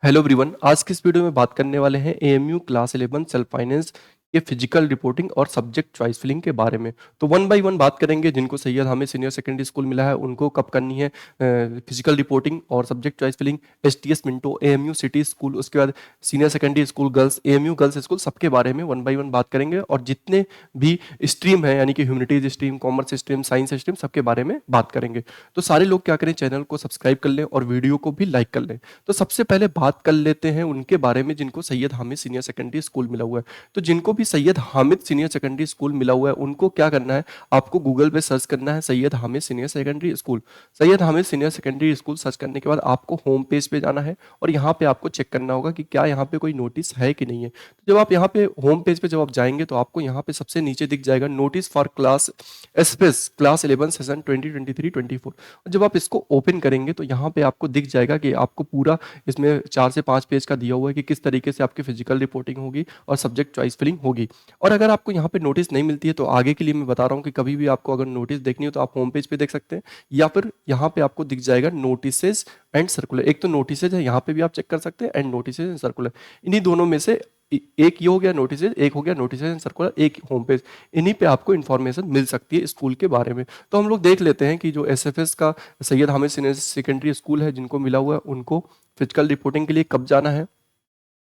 Hello everyone. आज की इस वीडियो में बात करने वाले हैं एएमयू क्लास 11 सेल्फ फाइनेंस के फिजिकल रिपोर्टिंग और सब्जेक्ट चॉइस फिलिंग के बारे में। तो वन बाय वन बात करेंगे। जिनको Syed Hamid senior secondary school मिला है उनको कब करनी है फिजिकल रिपोर्टिंग और subject choice filling, STS Minto, AMU city school, उसके बाद senior secondary school girls, AMU girls school, सबके बारे में वन बाय वन बात करेंगे। और जितने भी स्ट्रीम है यानी कि humanities stream, commerce stream, science stream, सबके बारे में बात करेंगे। तो सारे लोग क्या करें, चैनल को सब्सक्राइब कर लें और वीडियो को भी लाइक कर लें। तो सबसे पहले बात कर लेते हैं उनके बारे में जिनको Syed Hamid senior secondary school मिला हुआ है। तो जिनको भी Syed Hamid senior secondary school मिला हुआ है उनको क्या करना है, आपको गूगल पे सर्च करना है Syed Hamid senior secondary school. Syed Hamid senior secondary school search करने के बाद आपको होम पेज पे जाना है और यहाँ पे आपको चेक करना होगा कि क्या यहाँ पे कोई नोटिस है कि नहीं है। तो जब आप यहाँ पे होम पेज पे जब आप जाएंगे तो आपको यहाँ पे सबसे नीचे दिख जाएगा notice for class SPS class 11 session 2023-24। जब आप इसको ओपन करेंगे तो यहाँ पे आपको दिख जाएगा कि आपको पूरा इसमें 4 से 5 पेज का दिया हुआ है कि किस तरीके से आपकी फिजिकल रिपोर्टिंग होगी और सब्जेक्ट चॉइस फिलिंग होगी। और अगर आपको यहाँ पे नोटिस नहीं मिलती है तो आगे के लिए मैं बता रहा हूँ कि कभी भी आपको अगर नोटिस देखनी हो तो आप होम पेज पे देख सकते हैं या फिर यहाँ पे आपको दिख जाएगा नोटिसेज एंड सर्कुलर। एक तो नोटिसेज है, यहाँ पे भी आप चेक कर सकते हैं, एंड नोटिसेज एंड सर्कुलर। इन्हीं दोनों में से एक ये हो गया नोटिसेज, एक हो गया नोटिसेज एंड सर्कुलर, एक होम पेज। इन्हीं पे आपको इन्फॉर्मेशन मिल सकती है स्कूल के बारे में। तो हम लोग देख लेते हैं कि जो एसएफएस का Syed Hamid senior secondary school है जिनको मिला हुआ है उनको फिजिकल रिपोर्टिंग के लिए कब जाना है,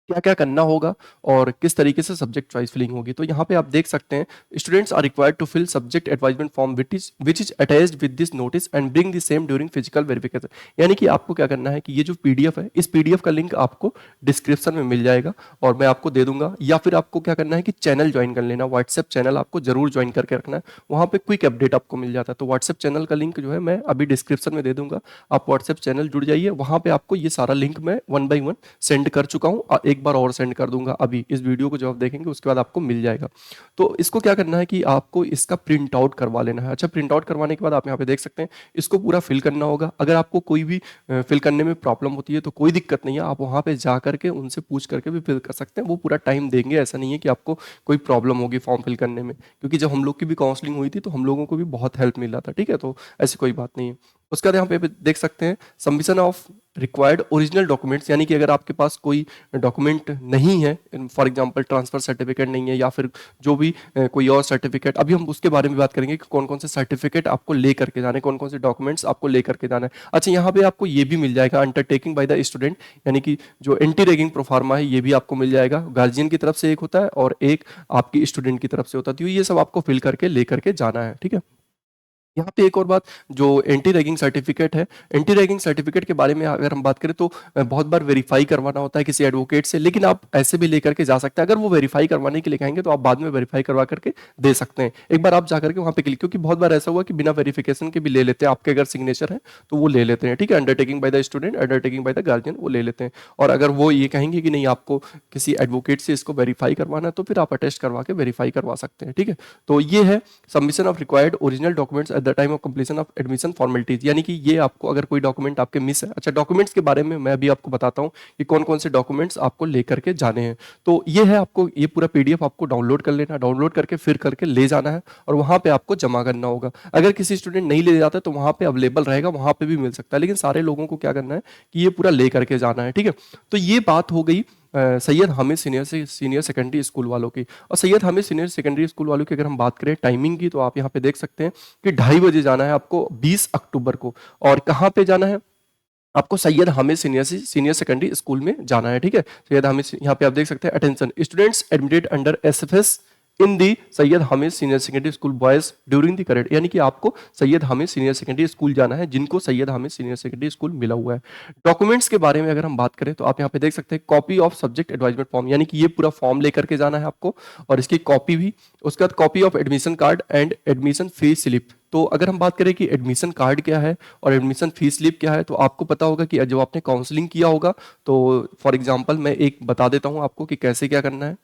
क्या क्या करना होगा और किस तरीके से सब्जेक्ट चॉइस फिलिंग होगी। तो यहाँ पे आप देख सकते हैं students are required to fill subject advisement form which is attached with this notice and bring the same during physical verification. यानी कि आपको क्या करना है कि ये जो पीडीएफ है, इस पीडीएफ का लिंक आपको डिस्क्रिप्शन में मिल जाएगा और मैं आपको दे दूंगा। या फिर आपको क्या करना है कि चैनल ज्वाइन कर लेना, व्हाट्सएप चैनल आपको जरूर ज्वाइन करके रखना है, वहाँ पे क्विक अपडेट आपको मिल जाता है। तो व्हाट्सएप चैनल का लिंक जो है मैं अभी डिस्क्रिप्शन में दे दूंगा, आप व्हाट्सएप चैनल जुड़ जाइए। वहाँ पे आपको ये सारा लिंक मैं वन बाई वन सेंड कर चुका हूँ, एक बार और सेंड कर दूंगा अभी। इस वीडियो को जब आप देखेंगे उसके बाद आपको मिल जाएगा। तो इसको क्या करना है कि आपको इसका प्रिंट आउट करवा लेना है। अच्छा, प्रिंट आउट करवाने के बाद आप यहाँ पे देख सकते हैं इसको पूरा फिल करना होगा। अगर आपको कोई भी फिल करने में प्रॉब्लम होती है तो कोई दिक्कत नहीं है, आप वहाँ पे जा करके उनसे पूछ करके भी फिल कर सकते हैं। वो पूरा टाइम देंगे, ऐसा नहीं है कि आपको कोई प्रॉब्लम होगी फॉर्म फिल करने में, क्योंकि जब हम लोग की भी काउंसलिंग हुई थी तो हम लोगों को भी बहुत हेल्प मिला था। ठीक है, तो ऐसी कोई बात नहीं है। उसके बाद यहाँ पे देख सकते हैं submission of required original documents, यानी कि अगर आपके पास कोई डॉक्यूमेंट नहीं है, फॉर एग्जांपल ट्रांसफर सर्टिफिकेट नहीं है या फिर जो भी कोई और सर्टिफिकेट, अभी हम उसके बारे में बात करेंगे कि कौन कौन से सर्टिफिकेट आपको ले करके जाने, कौन कौन से डॉक्यूमेंट्स आपको ले करके जाना है। अच्छा, यहाँ पे आपको ये भी मिल जाएगा अंडरटेकिंग बाय द स्टूडेंट, यानी कि जो एंटी रैगिंग प्रोफार्मा है ये भी आपको मिल जाएगा। गार्जियन की तरफ से एक होता है और एक आपकी स्टूडेंट की तरफ से होता है। तो ये सब आपको फिल करके ले करके जाना है। ठीक है, यहाँ पे एक और बात, जो एंटी रैगिंग सर्टिफिकेट है, एंटी रैगिंग सर्टिफिकेट के बारे में अगर हम बात करें तो बहुत बार वेरीफाई करवाना होता है किसी एडवोकेट से, लेकिन आप ऐसे भी लेकर के जा सकते हैं। अगर वो वेरीफाई करवाने के लिए कहेंगे तो आप बाद में वेरीफाई करवा करके दे सकते हैं। एक बार आप जा करके वहाँ पे क्लिक, क्योंकि बहुत बार ऐसा हुआ कि बिना वेरिफिकेशन के भी ले लेते हैं, आपके अगर सिग्नेचर है तो वो ले लेते हैं। ठीक है, undertaking by the student, undertaking by the guardian, वो ले लेते हैं। और अगर वो ये कहेंगे कि नहीं आपको किसी एडवोकेट से इसको वेरीफाई करवाना है तो फिर आप अटेस्ट करवा के वेरीफाई करवा सकते हैं। ठीक है, तो ये है submission of required original documents at the time of completion of admission formalities, यानी कि ये आपको अगर कोई डॉक्यूमेंट आपके मिस है। अच्छा, डॉक्यूमेंट्स के बारे में मैं अभी आपको बताता हूँ कि कौन कौन से डॉक्यूमेंट्स आपको लेकर के जाने हैं। तो ये है, आपको ये पूरा पीडीएफ आपको डाउनलोड कर लेना, डाउनलोड करके फिर करके ले जाना है और वहाँ पे आपको जमा करना होगा। अगर किसी स्टूडेंट नहीं ले जाता तो वहाँ पे अवेलेबल रहेगा, वहाँ पे भी मिल सकता है, लेकिन सारे लोगों को क्या करना है कि ये पूरा ले करके जाना है। ठीक है, तो ये बात हो गई Syed Hamid senior secondary school वालों की। और Syed Hamid senior secondary school वालों की अगर हम बात करें टाइमिंग की, तो आप यहाँ पे देख सकते हैं कि 2:30 बजे जाना है आपको 20 अक्टूबर को। और कहाँ पे जाना है, आपको Syed Hamid senior secondary school में जाना है। ठीक है, सैयद हामिद, यहाँ पे आप देख सकते हैं attention students admitted under SFS in the Syed Hamid senior secondary school boys during the correct, यानी कि आपको Syed Hamid senior secondary school जाना है जिनको Syed Hamid senior secondary school मिला हुआ है। डॉक्यूमेंट्स के बारे में अगर हम बात करें तो आप यहाँ पे देख सकते हैं copy of subject advisement form, यानी कि ये पूरा फॉर्म लेकर के जाना है आपको और इसकी कॉपी भी। उसके बाद copy of admission card and admission fees slip. तो अगर हम बात करें कि एडमिशन कार्ड क्या है और एडमिशन फीस स्लिप क्या है, तो आपको पता होगा कि जब आपने काउंसलिंग किया होगा, तो फॉर एग्जांपल मैं एक बता देता हूं आपको कि कैसे क्या करना है।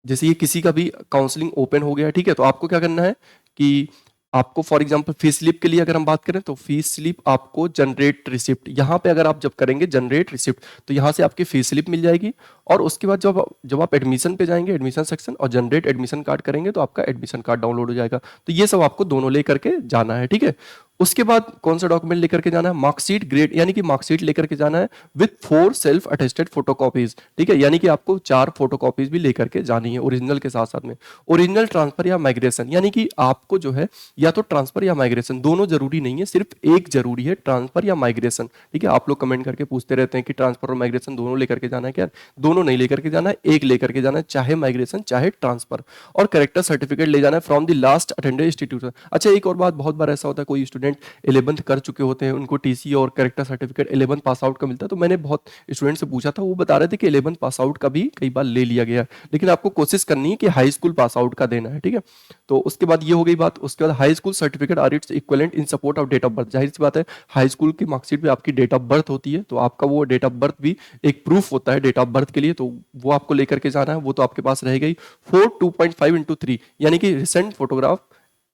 जैसे ये किसी का भी काउंसलिंग ओपन हो गया, ठीक है, तो आपको क्या करना है कि आपको फॉर एग्जांपल फीस स्लिप के लिए अगर हम बात करें तो फीस स्लिप आपको जनरेट रिसिप्ट, यहाँ पे अगर आप जब करेंगे जनरेट रिसिप्ट तो यहाँ से आपकी फीस स्लिप मिल जाएगी। और उसके बाद जब जब आप एडमिशन पे जाएंगे, एडमिशन सेक्शन, और जनरेट एडमिशन कार्ड करेंगे तो आपका एडमिशन कार्ड डाउनलोड हो जाएगा। तो ये सब आपको दोनों ले करके जाना है। ठीक है, उसके बाद कौन सा डॉक्यूमेंट लेकर के जाना है, मार्कशीट ग्रेड यानी कि मार्कशीट लेकर के जाना है विथ 4 सेल्फ अटेस्टेड फोटोकॉपीज, ठीक है, यानी कि आपको 4 फोटोकॉपीज भी लेकर के जानी है ओरिजिनल के साथ साथ में। ओरिजिनल ट्रांसफर या माइग्रेशन, यानी कि आपको जो है या तो ट्रांसफर या माइग्रेशन, दोनों जरूरी नहीं है, सिर्फ एक जरूरी है, ट्रांसफर या माइग्रेशन, ठीक है। आप लोग कमेंट करके पूछते रहते हैं कि ट्रांसफर और माइग्रेशन दोनों लेकर के जाना है क्या, दोनों नहीं लेकर के जाना है, एक लेकर के जाना है, चाहे माइग्रेशन चाहे ट्रांसफर। और करेक्टर सर्टिफिकेट ले जाना है from the last attended institution. अच्छा, एक और बात, बहुत बार ऐसा होता है कोई स्टूडेंट 11th कर चुके होते हैं, उनको टीसी और character certificate 11th pass out का मिलता है, तो मैंने बहुत स्टूडेंट से पूछा था, वो बता रहे थे कि 11th पास आउट का भी कई बार ले लिया गया है, लेकिन आपको कोशिश करनी है कि हाई स्कूल पास आउट का देना है, ठीक है। तो उसके बाद ये हो गई बात। उसके बाद high school certificate or its equivalent in support of date of birth, जाहिर सी बात है हाई स्कूल की मार्कशीट में आपकी डेट ऑफ बर्थ होती है, तो आपका वो डेट ऑफ बर्थ भी एक प्रूफ होता है डेट ऑफ बर्थ के लिए, तो वो आपको लेकर के जाना है, वो तो आपके पास रह गई। 4 2.5 into 3 यानी कि रिसेंट फोटोग्राफ,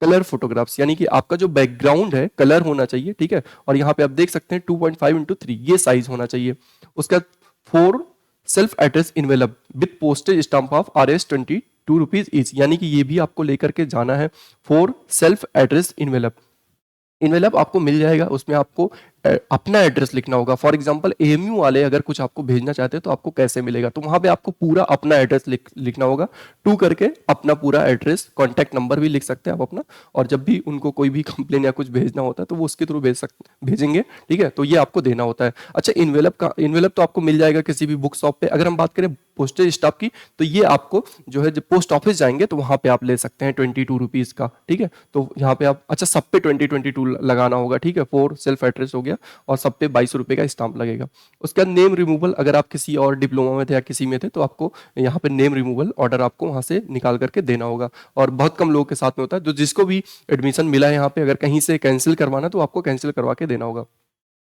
कलर फोटोग्राफ्स, यानी कि आपका जो बैकग्राउंड है कलर होना चाहिए, ठीक है। और यहाँ पे आप देख सकते हैं 2.5 into 3 ये साइज होना चाहिए। उसका 4 self address envelope with postage stamp of Rs 22 rupees each, यानी कि ये भी आपको लेकर के जाना है। 4 सेल्फ एड्रेस इन्वेलप, इनवेलप आपको मिल जाएगा, उसमें आपको अपना एड्रेस लिखना होगा। फॉर एग्जांपल एएमयू वाले अगर कुछ आपको भेजना चाहते हैं तो आपको कैसे मिलेगा, तो वहां पे आपको पूरा अपना एड्रेस लिखना होगा, टू करके अपना पूरा एड्रेस, कॉन्टैक्ट नंबर भी लिख सकते हैं आप अपना, और जब भी उनको कोई भी कंप्लेन या कुछ भेजना होता है तो वो उसके थ्रू भेजेंगे, ठीक है। तो ये आपको देना होता है। अच्छा, इनवेलप तो आपको मिल जाएगा किसी भी बुक शॉप पे। अगर हम बात करें पोस्टेज स्टाफ की, तो ये आपको जो है जब पोस्ट ऑफिस जाएंगे तो वहां पे आप ले सकते हैं 22 रुपीज का, ठीक है। तो यहाँ पे आप, अच्छा, सब पे 2022 लगाना होगा, ठीक है। 4 सेल्फ एड्रेस हो गया और सब पे 22 रुपए का स्टाम्प लगेगा। उसके बाद नेम रिमूवल, अगर आप किसी और डिप्लोमा में थे या किसी में थे तो आपको यहाँ पे नेम रिमूवल ऑर्डर आपको वहां से निकाल करके देना होगा, और बहुत कम लोगों के साथ में होता है। जो जिसको भी एडमिशन मिला है यहाँ पे, अगर कहीं से कैंसिल करवाना तो आपको कैंसिल करवा के देना होगा।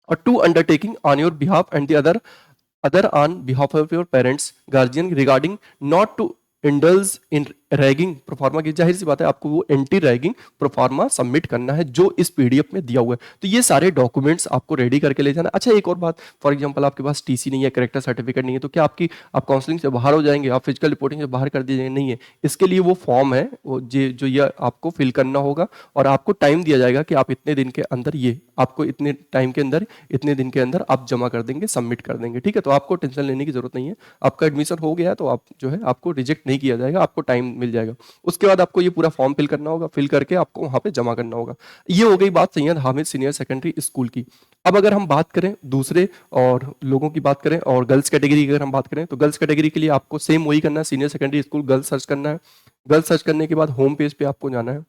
और two undertaking on your behalf and the other on behalf of your parents guardian regarding not to indulge in ragging proforma की, जाहिर सी बात है आपको वो एंटी रैगिंग प्रोफार्मा सबमिट करना है जो इस पीडीएफ में दिया हुआ है। तो ये सारे डॉक्यूमेंट्स आपको रेडी करके ले जाना। अच्छा, एक और बात, फॉर एग्जांपल आपके पास टीसी नहीं है, करेक्टर सर्टिफिकेट नहीं है, तो क्या आप काउंसलिंग से बाहर हो जाएंगे, आप फिजिकल रिपोर्टिंग से बाहर कर दिए जाएंगे? नहीं है। इसके लिए वो फॉर्म है, वो जो ये आपको फिल करना होगा, और आपको टाइम दिया जाएगा कि आप इतने दिन के अंदर, ये आपको इतने टाइम के अंदर, इतने दिन के अंदर आप जमा कर देंगे, सबमिट कर देंगे, ठीक है। तो आपको टेंशन लेने की जरूरत नहीं है। आपका एडमिशन हो गया तो आप जो है आपको रिजेक्ट नहीं किया जाएगा, आपको टाइम मिल जाएगा। उसके बाद आपको ये पूरा फॉर्म फिल करना होगा, फिल करके आपको वहां पे जमा करना होगा। ये हो गई बात Syed Hamid senior secondary school की। अब अगर हम बात करें दूसरे और लोगों की बात करें, और गर्ल्स कैटेगरी की अगर हम बात करें, तो गर्ल्स कैटेगरी के लिए आपको सेम वही करना है, senior secondary school girls search करना है। गर्ल्स सर्च करने के बाद होम पेज पे आपको जाना है।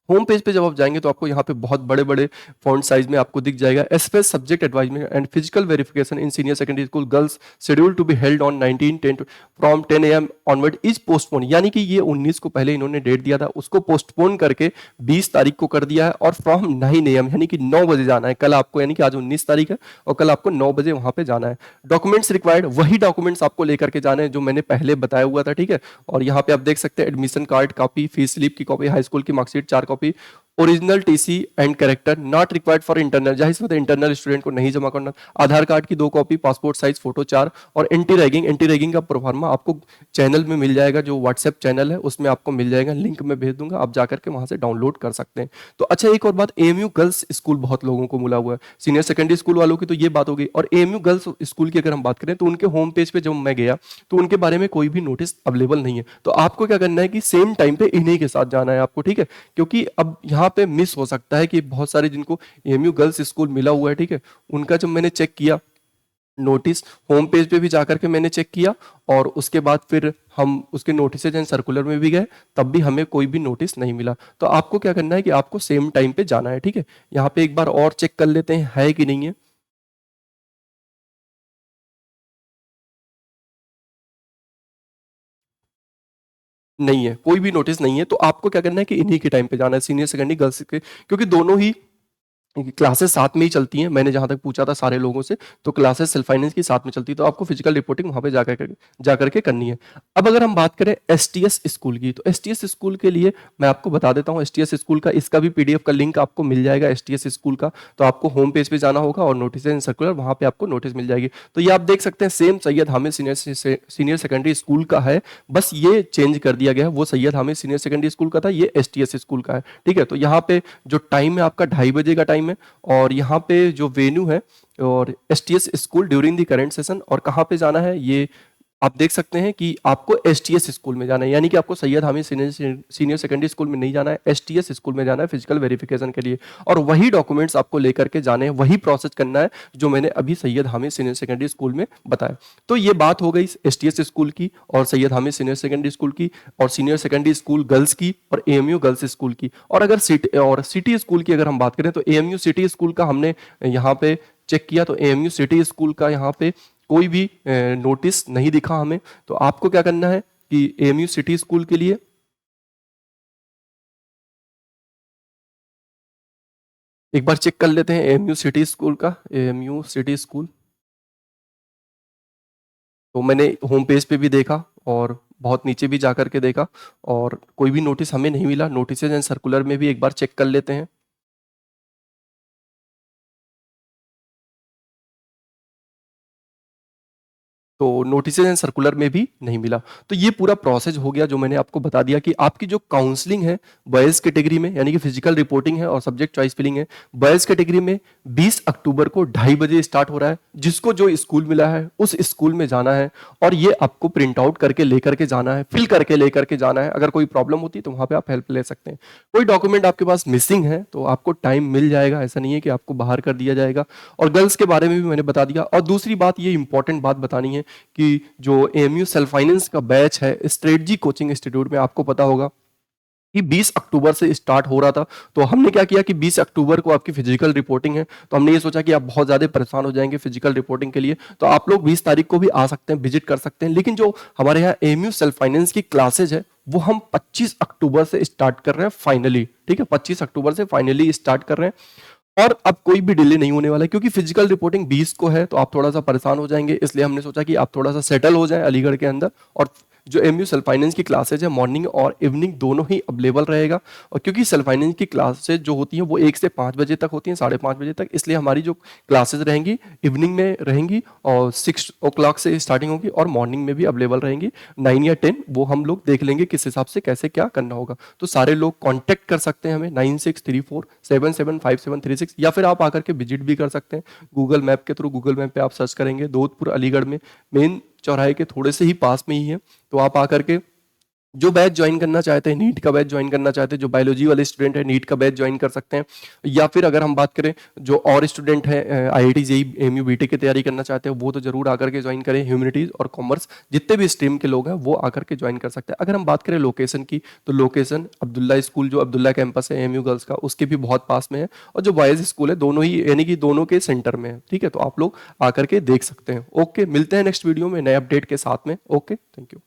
होम पेज पे जब आप जाएंगे तो आपको यहाँ पे बहुत बड़े बड़े फॉन्ट साइज में आपको दिख जाएगा, SPS subject advisement and physical verification in senior secondary school girls schedule to be held on 19/10 from 10 AM onward is postpone, यानी कि ये 19 को पहले इन्होंने डेट दिया था, उसको पोस्टपोन करके 20 तारीख को कर दिया है, और फ्रॉम 9 AM यानी कि 9 बजे जाना है कल आपको, यानी कि आज 19 तारीख है और कल आपको 9 बजे वहां पे जाना है। डॉक्यूमेंट्स रिक्वायर्ड, वही डॉक्यूमेंट्स आपको लेकर के जाने हैं जो मैंने पहले बताया हुआ था, ठीक है। और यहाँ पे आप देख सकते हैं admission card copy, fees slip की कॉपी, हाई स्कूल की marksheet 4 copy, original TC and character not required for internal, जाहिर सी बात है इंटरनल स्टूडेंट को नहीं जमा करना। आधार कार्ड की 2 कॉपी, पासपोर्ट साइज फोटो 4, और एंटी रैगिंग का प्रोफार्मा आपको चैनल में मिल जाएगा, जो व्हाट्सएप चैनल है उसमें आपको मिल जाएगा, लिंक में भेज दूंगा, आप जाकर के वहां से डाउनलोड कर सकते हैं। तो अच्छा, एक और बात, एएमयू गर्ल्स स्कूल बहुत लोगों को मिला हुआ है, सीनियर सेकेंडरी स्कूल वालों की तो ये बात हो गई, और एएमयू गर्ल्स स्कूल की अगर हम बात करें तो उनके होम पेज पे जब मैं गया तो उनके बारे में कोई भी नोटिस अवेलेबल नहीं है। तो आपको क्या करना है कि सेम टाइम पे इन्हीं के साथ जाना है आपको, ठीक है, क्योंकि अब यहाँ पे मिस हो सकता है कि बहुत सारे जिनको एएमयू गर्ल्स स्कूल मिला हुआ है, ठीक है, उनका जब मैंने चेक किया नोटिस, होम पेज पे भी जाकर के मैंने चेक किया, और उसके बाद फिर हम उसके नोटिसेज एंड सर्कुलर में भी गए, तब भी हमें कोई भी नोटिस नहीं मिला। तो आपको क्या करना है कि आपको सेम टाइम पे जाना है, ठीक है। यहाँ पे एक बार और चेक कर लेते हैं है कि नहीं है। नहीं है, कोई भी नोटिस नहीं है, तो आपको क्या करना है कि इन्हीं के टाइम पे जाना है, सीनियर सेकेंडरी गर्ल्स के, क्योंकि दोनों ही क्लासेस साथ में ही चलती हैं, मैंने जहाँ तक पूछा था सारे लोगों से, तो क्लासेस सेल्फ फाइनेंस की साथ में चलती है, तो आपको फिजिकल रिपोर्टिंग वहाँ पे जाकर के करनी है। अब अगर हम बात करें एसटीएस स्कूल की, तो एसटीएस स्कूल के लिए मैं आपको बता देता हूँ एसटीएस स्कूल का, इसका भी पीडीएफ का लिंक आपको मिल जाएगा एसटीएस स्कूल का। तो आपको होम पेज पे जाना होगा और नोटिस एंड सर्कुलर, वहाँ पे आपको नोटिस मिल जाएगी। तो ये आप देख सकते हैं same Syed Hamid senior secondary school का है, बस ये चेंज कर दिया गया है। वो Syed Hamid senior secondary school का था, ये एसटीएस स्कूल का है। ठीक है, तो यहाँ पे जो टाइम है आपका 2:30 का टाइम है, और यहाँ पे जो वेन्यू है और STS school during the current session, और कहाँ पे जाना है ये आप देख सकते हैं कि आपको एसटीएस स्कूल में जाना है, यानी कि आपको Syed Hamid senior secondary school में नहीं जाना है, एसटीएस स्कूल में जाना है फिजिकल वेरिफिकेशन के लिए। और वही डॉक्यूमेंट्स आपको लेकर के जाने हैं, वही प्रोसेस करना है जो मैंने अभी Syed Hamid senior secondary school में बताया। तो ये बात हो गई एसटीएस स्कूल की और Syed Hamid senior secondary school की और सीनियर सेकेंडरी स्कूल गर्ल्स की और एएमयू गर्ल्स स्कूल की। और अगर सिटी स्कूल की अगर हम बात करें, तो एएमयू सिटी स्कूल का हमने यहाँ पे चेक किया, तो एएमयू सिटी स्कूल का यहाँ पे कोई भी नोटिस नहीं दिखा हमें। तो आपको क्या करना है कि एएमयू सिटी स्कूल के लिए एक बार चेक कर लेते हैं एएमयू सिटी स्कूल का, एएमयू सिटी स्कूल। तो मैंने होम पेज पे भी देखा और बहुत नीचे भी जाकर के देखा और कोई भी नोटिस हमें नहीं मिला। नोटिस एंड सर्कुलर में भी एक बार चेक कर लेते हैं। तो नोटिसेज एंड सर्कुलर में भी नहीं मिला। तो ये पूरा प्रोसेस हो गया जो मैंने आपको बता दिया कि आपकी जो काउंसलिंग है बॉयज कैटेगरी में, यानी कि फिजिकल रिपोर्टिंग है और सब्जेक्ट चॉइस फिलिंग है, बॉयज कैटेगरी में 20 अक्टूबर को 2:30 बजे स्टार्ट हो रहा है। जिसको जो स्कूल मिला है उस स्कूल में जाना है और ये आपको प्रिंट आउट करके लेकर के जाना है, फिल करके लेकर के जाना है। अगर कोई प्रॉब्लम होती है तो वहां पे आप हेल्प ले सकते हैं। कोई डॉक्यूमेंट आपके पास मिसिंग है तो आपको टाइम मिल जाएगा, ऐसा नहीं है कि आपको बाहर कर दिया जाएगा। और गर्ल्स के बारे में भी मैंने बता दिया। और दूसरी बात, ये इंपॉर्टेंट बात बतानी है कि जो एएमयू सेल्फ फाइनेंस का बैच है स्ट्रेटजी कोचिंग इंस्टीट्यूट में, आपको पता होगा कि 20 अक्टूबर से स्टार्ट हो रहा था। तो हमने क्या किया कि 20 अक्टूबर को आपकी फिजिकल रिपोर्टिंग है, तो हमने ये सोचा कि आप बहुत ज़्यादा परेशान हो जाएंगे फिजिकल रिपोर्टिंग के लिए, तो आप लोग 20 तारीख को भी आ सकते हैं, विजिट कर सकते हैं। लेकिन जो हमारे यहाँ एएमयू सेल्फ फाइनेंस की क्लासेज है वो हम 25 अक्टूबर से स्टार्ट कर रहे हैं फाइनली। ठीक है, 25 अक्टूबर से फाइनली स्टार्ट कर रहे हैं। और अब कोई भी डिले नहीं होने वाला है, क्योंकि फिजिकल रिपोर्टिंग 20 को है तो आप थोड़ा सा परेशान हो जाएंगे, इसलिए हमने सोचा कि आप थोड़ा सा सेटल हो जाएं अलीगढ़ के अंदर। और जो एमयू सेल्फ फाइनेंस की क्लासेज है मॉर्निंग और इवनिंग दोनों ही अवेलेबल रहेगा। और क्योंकि सेल्फ फाइनेंस की क्लासेज जो होती हैं वो 1 से 5 बजे तक होती हैं, 5:30 बजे तक, इसलिए हमारी जो क्लासेज रहेंगी इवनिंग में रहेंगी और 6 o'clock से स्टार्टिंग होगी और मॉर्निंग में भी अवेलेबल रहेंगी 9 या 10। वो हम लोग देख लेंगे किस हिसाब से कैसे क्या करना होगा। तो सारे लोग कॉन्टैक्ट कर सकते हैं हमें 9634775736, या फिर आप आकर के विजिट भी कर सकते हैं गूगल मैप के थ्रू। गूगल मैप पे आप सर्च करेंगे दोधपुर अलीगढ़ में, मेन चौराहे के थोड़े से ही पास में ही है। तो आप आकर के जो बैच ज्वाइन करना चाहते हैं, नीट का बैच ज्वाइन करना चाहते हैं, जो बायोलॉजी वाले स्टूडेंट है नीट का बैच ज्वाइन कर सकते हैं। या फिर अगर हम बात करें जो और स्टूडेंट है आईआईटी जेईई एमयू बीटेक की तैयारी करना चाहते हैं, वो तो जरूर आकर के ज्वाइन करें। ह्यूमैनिटीज और कॉमर्स जितने भी स्ट्रीम के लोग हैं वो आकर के ज्वाइन कर सकते हैं। अगर हम बात करें लोकेशन की, तो लोकेशन अब्दुल्ला स्कूल, जो अब्दुल्ला कैंपस है एमयू गर्ल्स का, उसके भी बहुत पास में है। और जो बॉयज स्कूल है दोनों ही, यानी कि दोनों के सेंटर में है। ठीक है, तो आप लोग आकर के देख सकते हैं। ओके, मिलते हैं नेक्स्ट वीडियो में नए अपडेट के साथ में। Okay, thank you.